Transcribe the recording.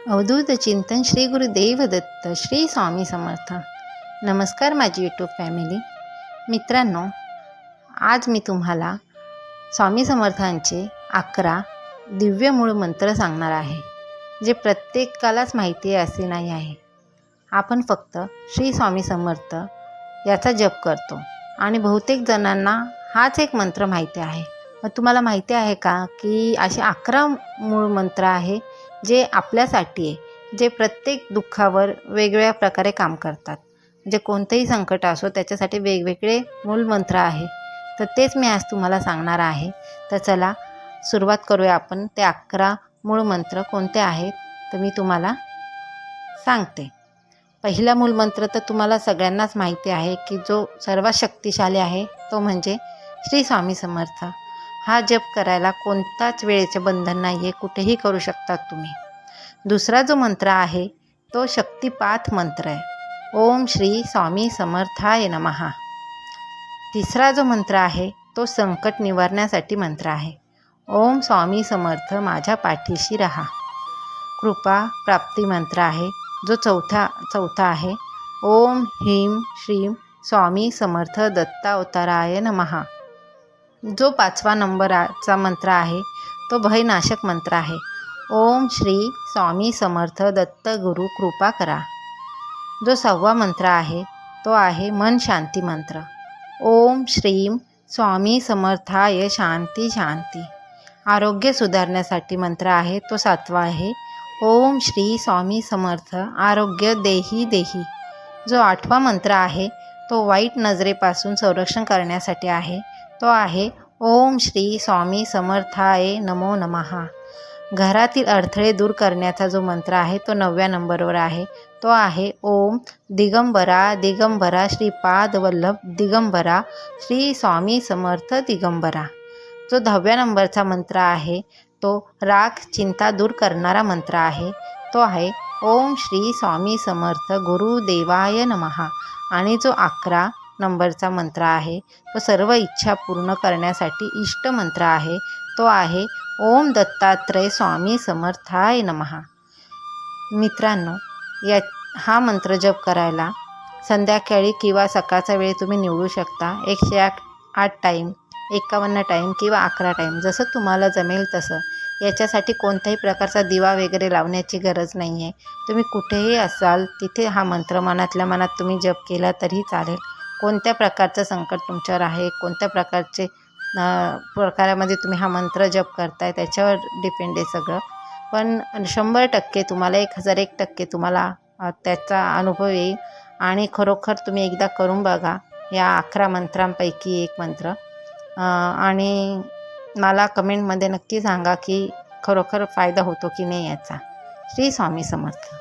अवधूत चिंतन श्री गुरुदेव दत्त श्री स्वामी समर्थ. नमस्कार माझी यूट्यूब फॅमिली मित्रांनो, आज मी तुम्हाला स्वामी समर्थांचे 11 दिव्य मूळ मंत्र सांगणार आहे, जे प्रत्येकालाच माहिती आहे असे नाही आहे. आपण फक्त श्री स्वामी समर्थ याचा जप करतो आणि बहुतेक जणांना हाच एक मंत्र माहिती आहे. मग तुम्हाला माहिती आहे का की असे 11 मूळ मंत्र आहे जे आपल्यासाठी आहे, जे प्रत्येक दुःखावर वेगवेगळ्या प्रकारे काम करतात. जे कोणतेही संकट असो त्याच्यासाठी वेगवेगळे मूळ मंत्र आहे. तर तेच मी आज तुम्हाला सांगणार आहे. तर चला सुरुवात करूया आपण. ते 11 मूळ मंत्र कोणते आहेत तर मी तुम्हाला सांगते. पहिला मूळ मंत्र तर तुम्हाला सगळ्यांनाच माहिती आहे की जो सर्वात शक्तिशाली आहे तो म्हणजे श्री स्वामी समर्थ. हा जप करायला कोणताच वेळेचे बंधन नाही आहे, कुठेही करू शकतात तुम्ही. दुसरा जो मंत्र आहे तो शक्तिपात मंत्र आहे, ओम श्री स्वामी समर्थाय नमः. तिसरा जो मंत्र आहे तो संकट निवारण्यासाठी मंत्र आहे, ओम स्वामी समर्थ माझ्या पाठीशी रहा. कृपा प्राप्ती मंत्र आहे जो चौथा आहे, ओम ह्रीं श्रीं स्वामी समर्थ दत्तावताराय नमः. जो 5वा नंबरचा मंत्र आहे तो भयनाशक मंत्र आहे, ओम श्री स्वामी समर्थ दत्त गुरु कृपा करा. जो 6वा मंत्र आहे तो आहे मन शांती मंत्र, ओम श्रीं स्वामी समर्थाय शांती शांती. आरोग्य सुधारण्यासाठी मंत्र आहे तो 7वा आहे, ओम श्री स्वामी समर्थ आरोग्य देही देही. जो 8वा मंत्र आहे तो वाईट नजरेपासून संरक्षण करण्यासाठी आहे, तो आहे ओम श्री स्वामी समर्थाय नमो नमः. घरातील अडथळे दूर करण्याचा जो मंत्र आहे तो 9व्या नंबरवर आहे, तो आहे ओम दिगंबरा दिगंबरा श्रीपाद वल्लभ दिगंबरा श्री स्वामी समर्थ दिगंबरा. जो 10व्या नंबरचा मंत्र आहे तो राग चिंता दूर करणारा मंत्र आहे, तो आहे ओम श्री स्वामी समर्थ गुरुदेवाय नमः. आणि जो 11 नंबरचा मंत्र आहे तो सर्व इच्छा पूर्ण करण्यासाठी इष्ट मंत्र आहे, तो आहे ओम दत्तात्रय स्वामी समर्थाय नमः. मित्रांनो, हा मंत्र जप करायला संध्याकाळी किंवा सकाळचा वेळ तुम्ही निवडू शकता. 108 टाईम, 51 टाईम किंवा 11 टाईम, जसं तुम्हाला जमेल तसं. याच्यासाठी कोणत्याही प्रकारचा दिवा वगैरे लावण्याची गरज नाही आहे. तुम्ही कुठेही असाल तिथे हा मंत्र मनातल्या मनात तुम्ही जप केला तरी चालेल. कोणत्या प्रकारचं संकट तुमच्यावर आहे, कोणत्या प्रकारामध्ये तुम्ही हा मंत्र जप करताय त्याच्यावर डिपेंड आहे सगळं. पण 100% तुम्हाला 1001% तुम्हाला त्याचा अनुभव येईल. आणि खरोखर तुम्ही एकदा करून बघा या 11 मंत्रांपैकी एक मंत्र, आणि मला कमेंटमध्ये नक्की सांगा की खरोखर फायदा होतो की नाही याचा. श्री स्वामी समर्थ.